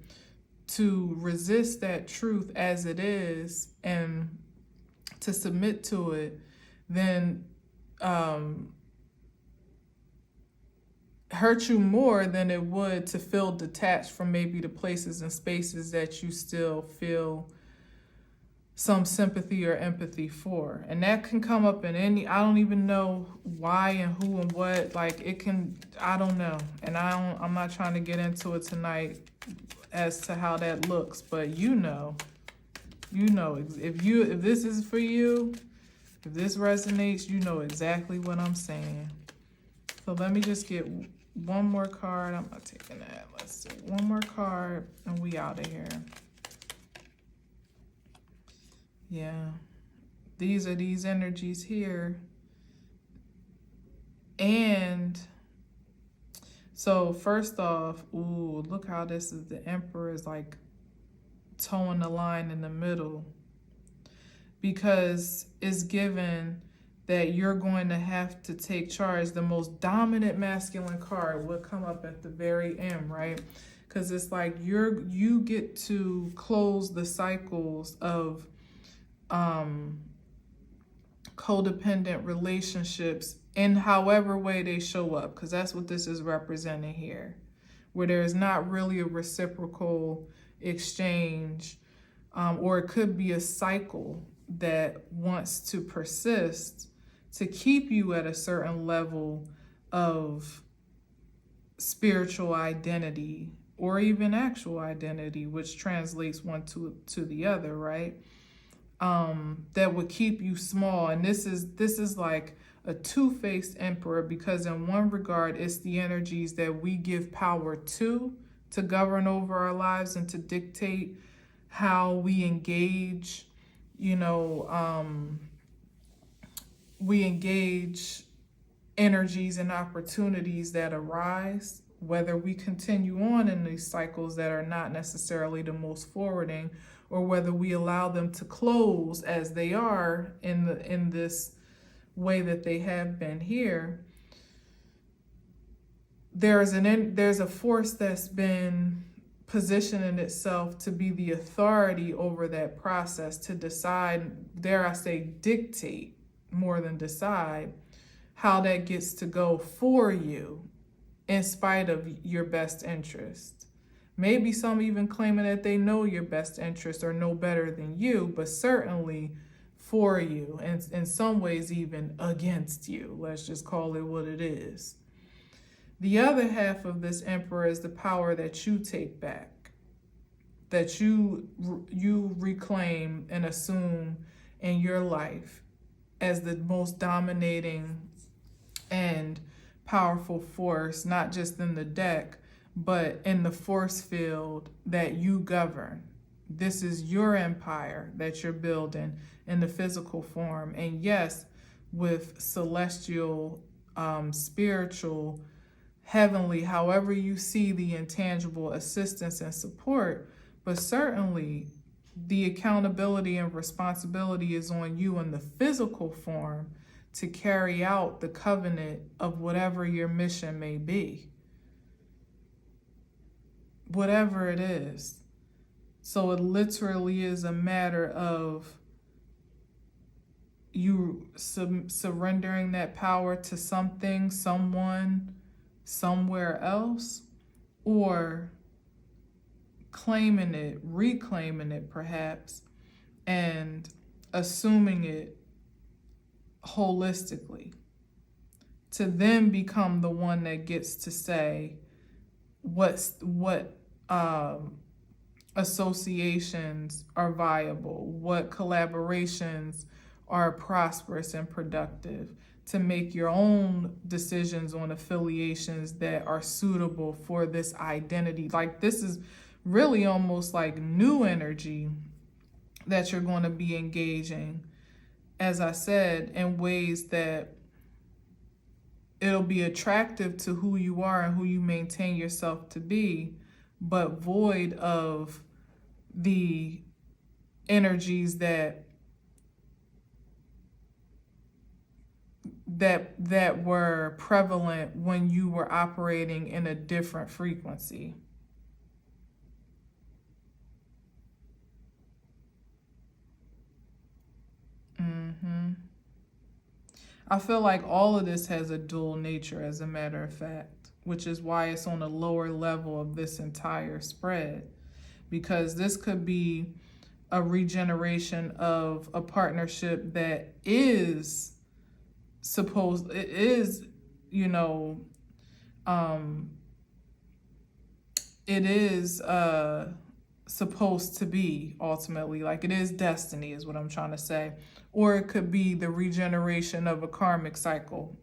to resist that truth as it is and to submit to it, then hurt you more than it would to feel detached from maybe the places and spaces that you still feel some sympathy or empathy for. And that can come up in I don't even know why and who and what, I don't know. And I'm not trying to get into it tonight as to how that looks, but if this is for you, if this resonates, you know exactly what I'm saying. So let me just get One more card. I'm not taking that. Let's do one more card and we out of here. Yeah. These are these energies here. And so first off, ooh, look how this is. The Emperor is like towing the line in the middle, because it's given that you're going to have to take charge. The most dominant masculine card would come up at the very end, right? Because it's like you get to close the cycles of codependent relationships in however way they show up, because that's what this is representing here, where there's not really a reciprocal exchange, or it could be a cycle that wants to persist to keep you at a certain level of spiritual identity or even actual identity, which translates one to the other, right? That would keep you small. And this is like a two-faced emperor, because in one regard, it's the energies that we give power to govern over our lives and to dictate how we engage, we engage energies and opportunities that arise, whether we continue on in these cycles that are not necessarily the most forwarding, or whether we allow them to close as they are in this way that they have been here. There's a force that's been positioning itself to be the authority over that process, to decide, dare I say, dictate more than decide, how that gets to go for you in spite of your best interest. Maybe some even claiming that they know your best interest or know better than you, but certainly for you, and in some ways even against you. Let's just call it what it is. The other half of this emperor is the power that you take back, that you reclaim and assume in your life as the most dominating and powerful force, not just in the deck, but in the force field that you govern. This is your empire that you're building in the physical form. And yes, with celestial, spiritual, heavenly, however you see the intangible assistance and support, but certainly the accountability and responsibility is on you in the physical form to carry out the covenant of whatever your mission may be, whatever it is. So it literally is a matter of you surrendering that power to something, someone, somewhere else, or claiming it, reclaiming it perhaps, and assuming it holistically, to then become the one that gets to say what associations are viable, what collaborations are prosperous and productive, to make your own decisions on affiliations that are suitable for this identity. Like, this is really almost like new energy that you're going to be engaging, as I said, in ways that it'll be attractive to who you are and who you maintain yourself to be, but void of the energies that were prevalent when you were operating in a different frequency. I feel like all of this has a dual nature, as a matter of fact, which is why it's on a lower level of this entire spread, because this could be a regeneration of a partnership that is supposed to be ultimately, like, it is destiny is what I'm trying to say. Or it could be the regeneration of a karmic cycle.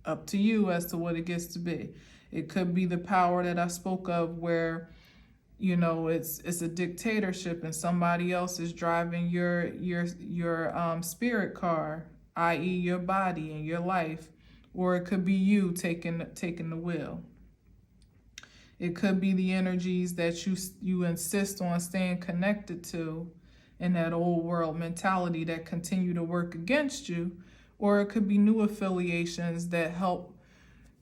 Up to you as to what it gets to be. It could be the power that I spoke of where, you know, it's a dictatorship and somebody else is driving your spirit car, i.e. your body and your life. Or it could be you taking the wheel. It could be the energies that you insist on staying connected to in that old world mentality that continue to work against you. Or it could be new affiliations that help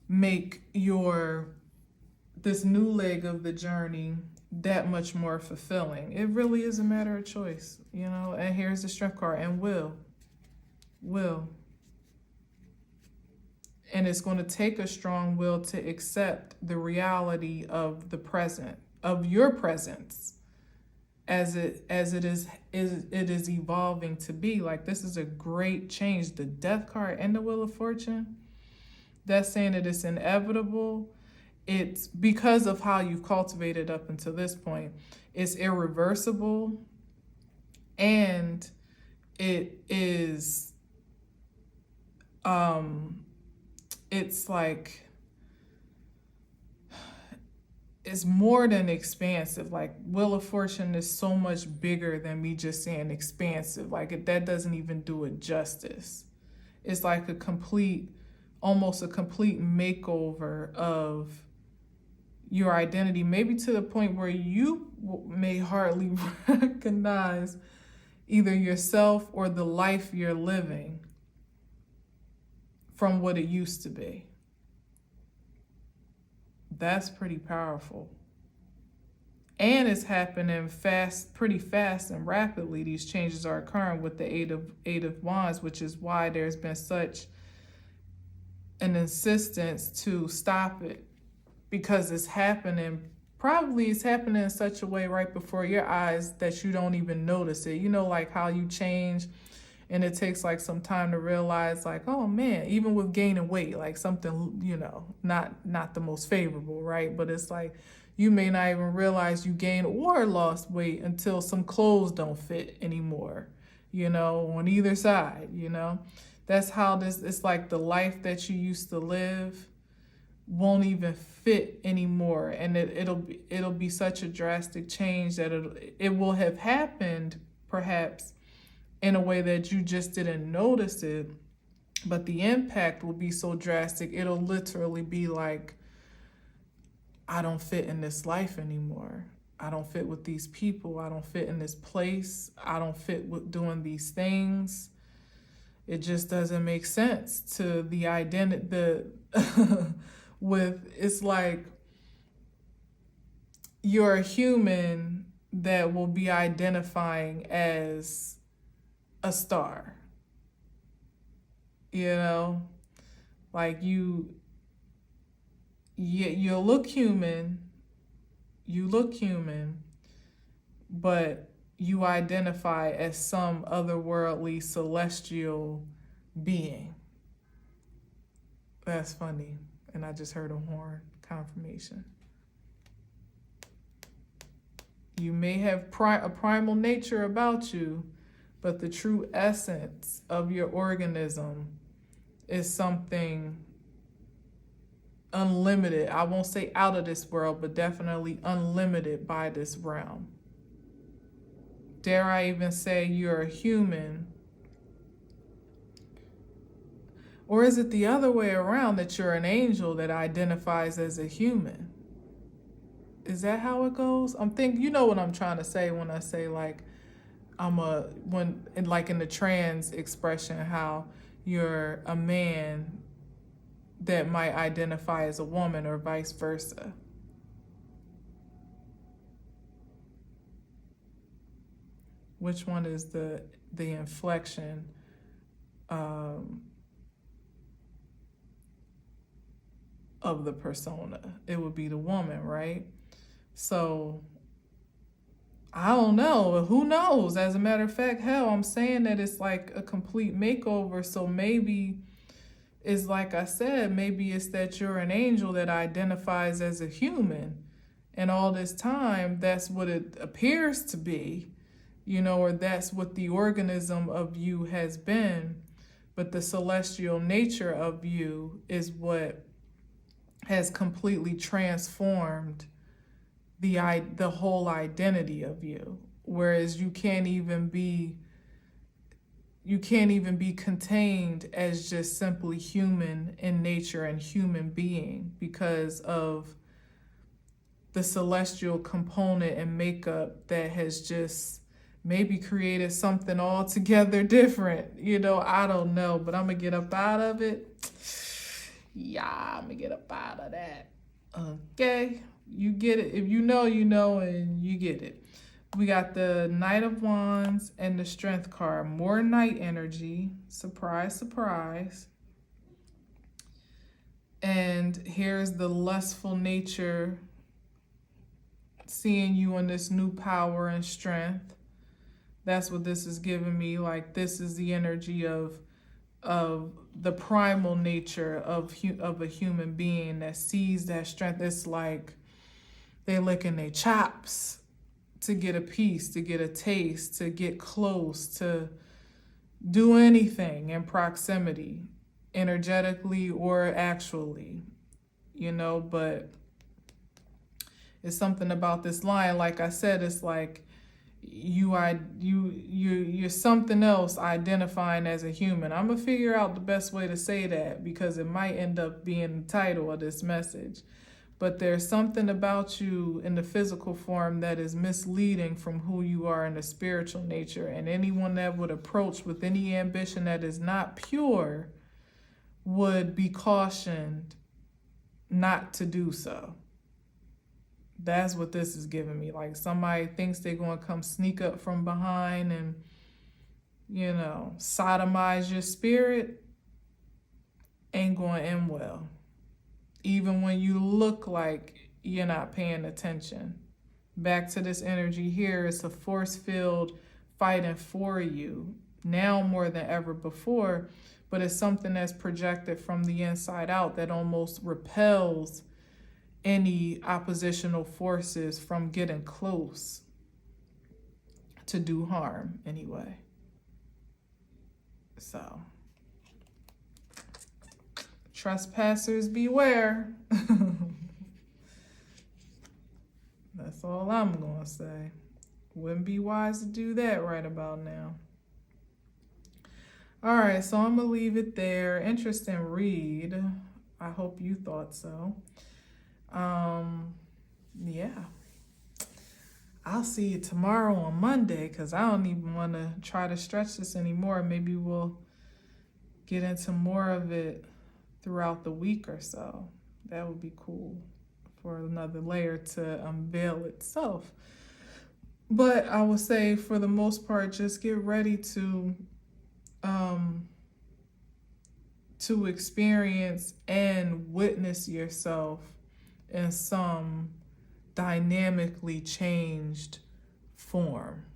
make this new leg of the journey that much more fulfilling. It really is a matter of choice, you know. And here's the Strength card, and will. And it's going to take a strong will to accept the reality of the present, of your presence, as it is evolving to be. Like, this is a great change. The Death card and the Wheel of Fortune, that's saying that it's inevitable. It's because of how you've cultivated up until this point. It's irreversible, and it is it's like, it's more than expansive. Like, Wheel of Fortune is so much bigger than me just saying expansive. Like, that doesn't even do it justice. It's like almost a complete makeover of your identity, maybe to the point where you may hardly recognize either yourself or the life you're living from what it used to be. That's pretty powerful. And it's happening pretty fast and rapidly. These changes are occurring with the Eight of Wands, which is why there's been such an insistence to stop it, because it's happening. Probably it's happening in such a way right before your eyes that you don't even notice it. You know, like how you change and it takes like some time to realize, like, oh man, even with gaining weight, like something, you know, not the most favorable, right? But it's like you may not even realize you gained or lost weight until some clothes don't fit anymore, you know, on either side, you know. That's how it's like the life that you used to live won't even fit anymore, and it'll be such a drastic change that it will have happened perhaps in a way that you just didn't notice it, but the impact will be so drastic, it'll literally be like, I don't fit in this life anymore. I don't fit with these people. I don't fit in this place. I don't fit with doing these things. It just doesn't make sense to the identity, it's like you're a human that will be identifying as a star, you know, like you look human, but you identify as some otherworldly celestial being. That's funny. And I just heard a horn confirmation. You may have a primal nature about you, but the true essence of your organism is something unlimited. I won't say out of this world, but definitely unlimited by this realm. Dare I even say you're a human? Or is it the other way around, that you're an angel that identifies as a human? Is that how it goes? I'm thinking, you know what I'm trying to say when I say like, in the trans expression, how you're a man that might identify as a woman or vice versa. Which one is the inflection of the persona? It would be the woman, right? So I don't know. Who knows? As a matter of fact, hell, I'm saying that it's like a complete makeover. So maybe it's like I said, maybe it's that you're an angel that identifies as a human. And all this time, that's what it appears to be, you know, or that's what the organism of you has been. But the celestial nature of you is what has completely transformed the whole identity of you. Whereas you can't even be contained as just simply human in nature and human being because of the celestial component and makeup that has just maybe created something altogether different. I don't know, but I'm gonna get up out of it. Yeah, I'm gonna get up out of that. Okay, you get it. If you know, and you get it. We got the Knight of Wands and the Strength card. More night energy. Surprise, surprise. And here's the lustful nature, seeing you in this new power and strength. That's what this is giving me. Like, this is the energy of the primal nature of a human being that sees that strength. It's like they licking their chops to get a piece, to get a taste, to get close, to do anything in proximity, energetically or actually, but it's something about this line. Like I said, it's like you're something else identifying as a human. I'm gonna figure out the best way to say that because it might end up being the title of this message. But there's something about you in the physical form that is misleading from who you are in the spiritual nature. And anyone that would approach with any ambition that is not pure would be cautioned not to do so. That's what this is giving me. Like, somebody thinks they're going to come sneak up from behind and, sodomize your spirit. Ain't going to end well. Even when you look like you're not paying attention. Back to this energy here, it's a force field fighting for you now more than ever before, but it's something that's projected from the inside out that almost repels any oppositional forces from getting close to do harm anyway. So, trespassers beware. That's all I'm gonna say. Wouldn't be wise to do that right about now. All right, so I'm gonna leave it there. Interesting read. I hope you thought so. Yeah. I'll see you tomorrow on Monday because I don't even want to try to stretch this anymore. Maybe we'll get into more of it throughout the week or so. That would be cool for another layer to unveil itself. But I would say for the most part, just get ready to experience and witness yourself in some dynamically changed form,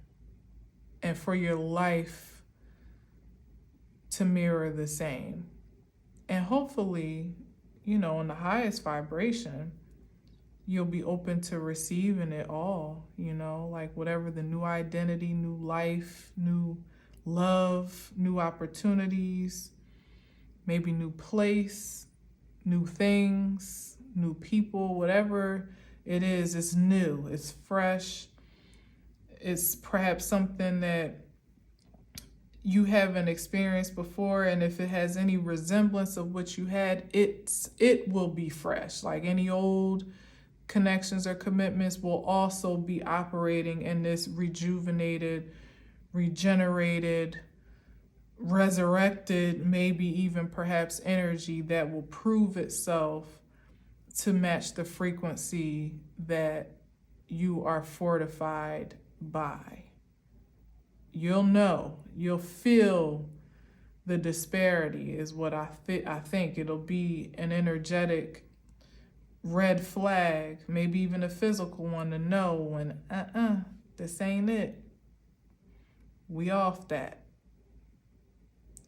and for your life to mirror the same. And hopefully, in the highest vibration, you'll be open to receiving it all, like whatever the new identity, new life, new love, new opportunities, maybe new place, new things, new people, whatever it is, it's new, it's fresh, it's perhaps something that you haven't experienced before, and if it has any resemblance of what you had, it will be fresh. Like any old connections or commitments will also be operating in this rejuvenated, regenerated, resurrected, maybe even perhaps energy that will prove itself to match the frequency that you are fortified by. You'll know, you'll feel the disparity is what I think. It'll be an energetic red flag, maybe even a physical one, to know when, this ain't it. We off that.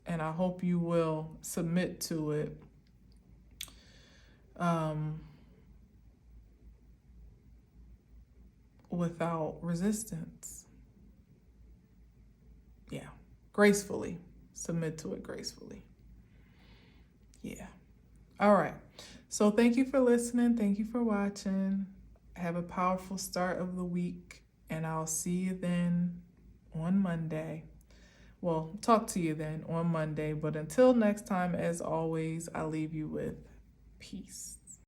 And I hope you will submit to it. Without resistance. Yeah, gracefully. Submit to it gracefully. Yeah. All right. So thank you for listening. Thank you for watching. Have a powerful start of the week, and I'll see you then on Monday. Well, talk to you then on Monday. But until next time, as always, I leave you with peace.